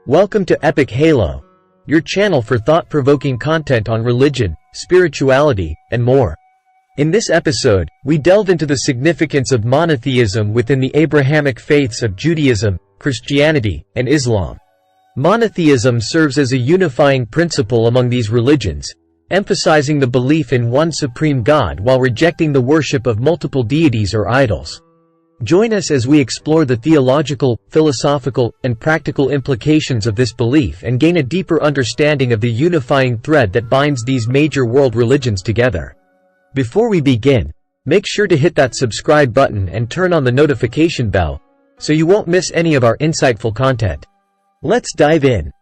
Welcome to Epic Halo, your channel for thought-provoking content on religion, spirituality, and more. In this episode, we delve into the significance of monotheism within the Abrahamic faiths of Judaism, Christianity, and Islam. Monotheism serves as a unifying principle among these religions, emphasizing the belief in one supreme God while rejecting the worship of multiple deities or idols. Join us as we explore the theological, philosophical, and practical implications of this belief and gain a deeper understanding of the unifying thread that binds these major world religions together. Before we begin, make sure to hit that subscribe button and turn on the notification bell, so you won't miss any of our insightful content. Let's dive in.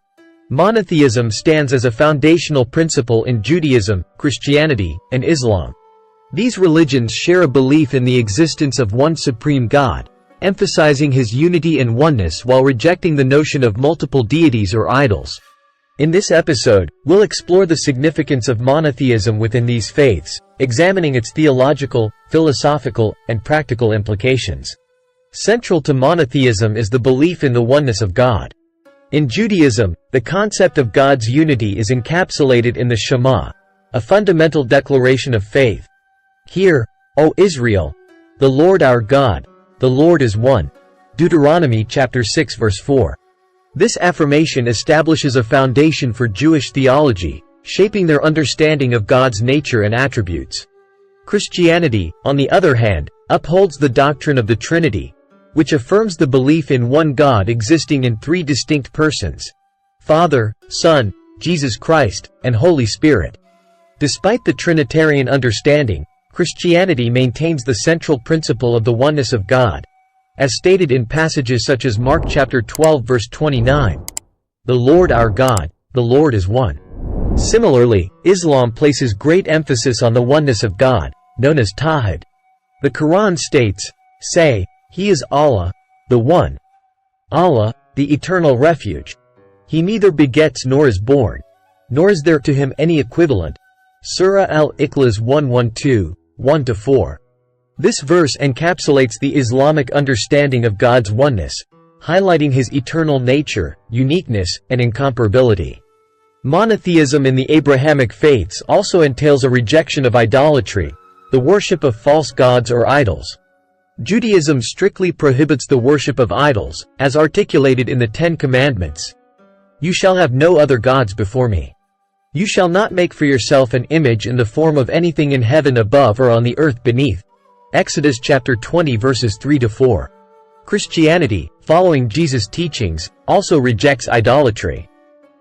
Monotheism stands as a foundational principle in Judaism, Christianity, and Islam. These religions share a belief in the existence of one supreme God, emphasizing his unity and oneness while rejecting the notion of multiple deities or idols. In this episode, we'll explore the significance of monotheism within these faiths, examining its theological, philosophical, and practical implications. Central to monotheism is the belief in the oneness of God. In Judaism, the concept of God's unity is encapsulated in the Shema, a fundamental declaration of faith. Hear, O Israel, the Lord our God, the Lord is one. Deuteronomy chapter 6 verse 4. This affirmation establishes a foundation for Jewish theology, shaping their understanding of God's nature and attributes. Christianity, on the other hand, upholds the doctrine of the Trinity, which affirms the belief in one God existing in three distinct persons: Father, Son, Jesus Christ, and Holy Spirit. Despite the Trinitarian understanding, Christianity maintains the central principle of the oneness of God, as stated in passages such as Mark chapter 12 verse 29. The Lord our God, the Lord is one. Similarly, Islam places great emphasis on the oneness of God, known as Tawhid. The Quran states, "Say, He is Allah, the One. Allah, the eternal refuge. He neither begets nor is born, nor is there to him any equivalent." Surah Al-Ikhlas 112, 1-4. This verse encapsulates the Islamic understanding of God's oneness, highlighting his eternal nature, uniqueness, and incomparability. Monotheism in the Abrahamic faiths also entails a rejection of idolatry, the worship of false gods or idols. Judaism strictly prohibits the worship of idols, as articulated in the Ten Commandments. You shall have no other gods before me. You shall not make for yourself an image in the form of anything in heaven above or on the earth beneath. Exodus chapter 20 verses 3-4. Christianity, following Jesus' teachings, also rejects idolatry.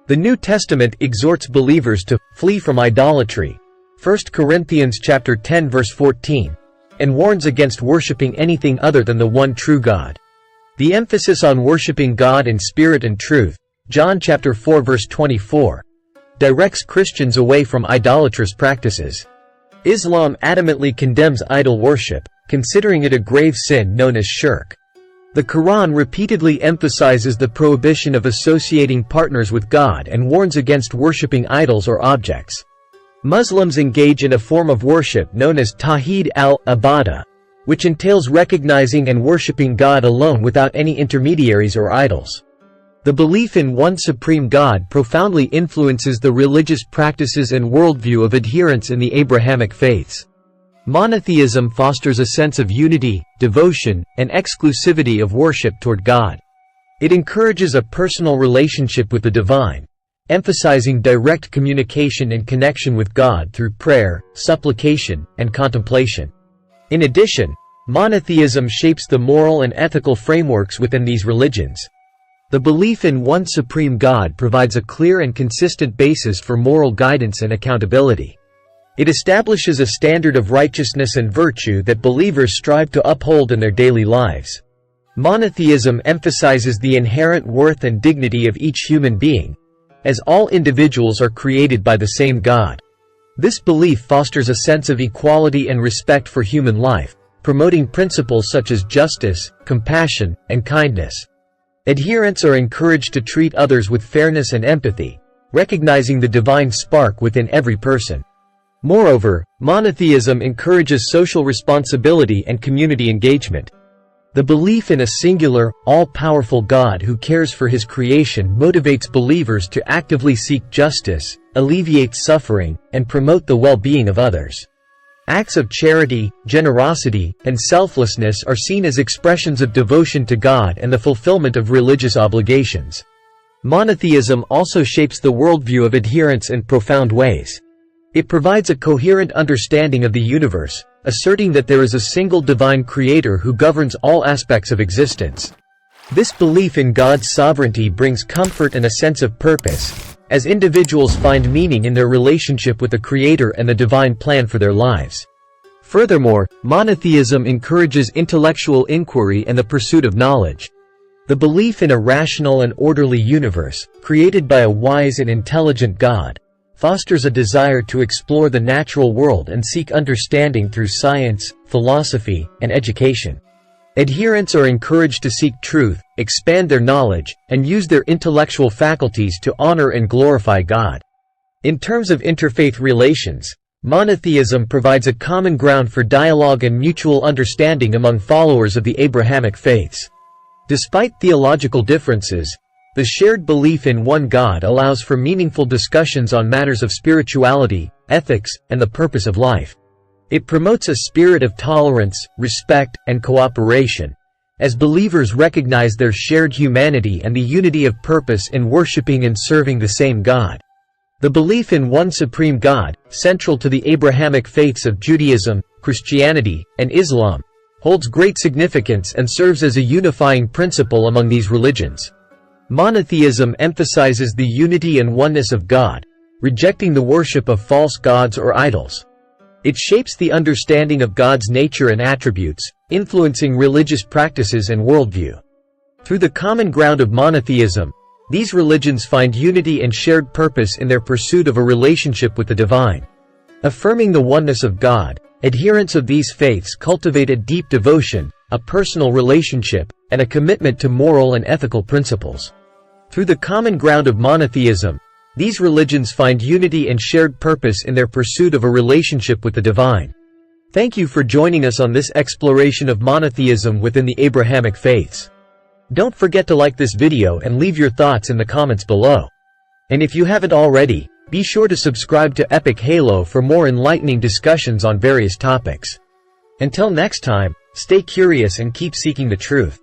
The New Testament exhorts believers to flee from idolatry, 1 Corinthians chapter 10 verse 14, and warns against worshiping anything other than the one true God. The emphasis on worshiping God in spirit and truth, John chapter 4 verse 24, directs Christians away from idolatrous practices. Islam adamantly condemns idol worship, considering it a grave sin known as shirk. The Quran repeatedly emphasizes the prohibition of associating partners with God and warns against worshiping idols or objects. Muslims engage in a form of worship known as Tawheed al-Ibadah, which entails recognizing and worshiping God alone without any intermediaries or idols. The belief in one supreme God profoundly influences the religious practices and worldview of adherents in the Abrahamic faiths. Monotheism fosters a sense of unity, devotion, and exclusivity of worship toward God. It encourages a personal relationship with the divine, emphasizing direct communication and connection with God through prayer, supplication, and contemplation. In addition, monotheism shapes the moral and ethical frameworks within these religions. The belief in one supreme God provides a clear and consistent basis for moral guidance and accountability. It establishes a standard of righteousness and virtue that believers strive to uphold in their daily lives. Monotheism emphasizes the inherent worth and dignity of each human being, as all individuals are created by the same God. This belief fosters a sense of equality and respect for human life, promoting principles such as justice, compassion, and kindness. Adherents are encouraged to treat others with fairness and empathy, recognizing the divine spark within every person. Moreover, monotheism encourages social responsibility and community engagement. The belief in a singular, all-powerful God who cares for his creation motivates believers to actively seek justice, alleviate suffering, and promote the well-being of others. Acts of charity, generosity, and selflessness are seen as expressions of devotion to God and the fulfillment of religious obligations. Monotheism also shapes the worldview of adherents in profound ways. It provides a coherent understanding of the universe, asserting that there is a single divine creator who governs all aspects of existence. This belief in God's sovereignty brings comfort and a sense of purpose, as individuals find meaning in their relationship with the Creator and the divine plan for their lives. Furthermore, monotheism encourages intellectual inquiry and the pursuit of knowledge. The belief in a rational and orderly universe, created by a wise and intelligent God, fosters a desire to explore the natural world and seek understanding through science, philosophy, and education. Adherents are encouraged to seek truth, expand their knowledge, and use their intellectual faculties to honor and glorify God. In terms of interfaith relations, monotheism provides a common ground for dialogue and mutual understanding among followers of the Abrahamic faiths. Despite theological differences, the shared belief in one God allows for meaningful discussions on matters of spirituality, ethics, and the purpose of life. It promotes a spirit of tolerance, respect, and cooperation, as believers recognize their shared humanity and the unity of purpose in worshiping and serving the same God. The belief in one supreme God, central to the Abrahamic faiths of Judaism, Christianity, and Islam, holds great significance and serves as a unifying principle among these religions. Monotheism emphasizes the unity and oneness of God, rejecting the worship of false gods or idols. It shapes the understanding of God's nature and attributes, influencing religious practices and worldview. Through the common ground of monotheism, these religions find unity and shared purpose in their pursuit of a relationship with the divine. Affirming the oneness of God, adherents of these faiths cultivate a deep devotion, a personal relationship, and a commitment to moral and ethical principles. Through the common ground of monotheism, these religions find unity and shared purpose in their pursuit of a relationship with the divine. Thank you for joining us on this exploration of monotheism within the Abrahamic faiths. Don't forget to like this video and leave your thoughts in the comments below. And if you haven't already, be sure to subscribe to Epic Halo for more enlightening discussions on various topics. Until next time, stay curious and keep seeking the truth.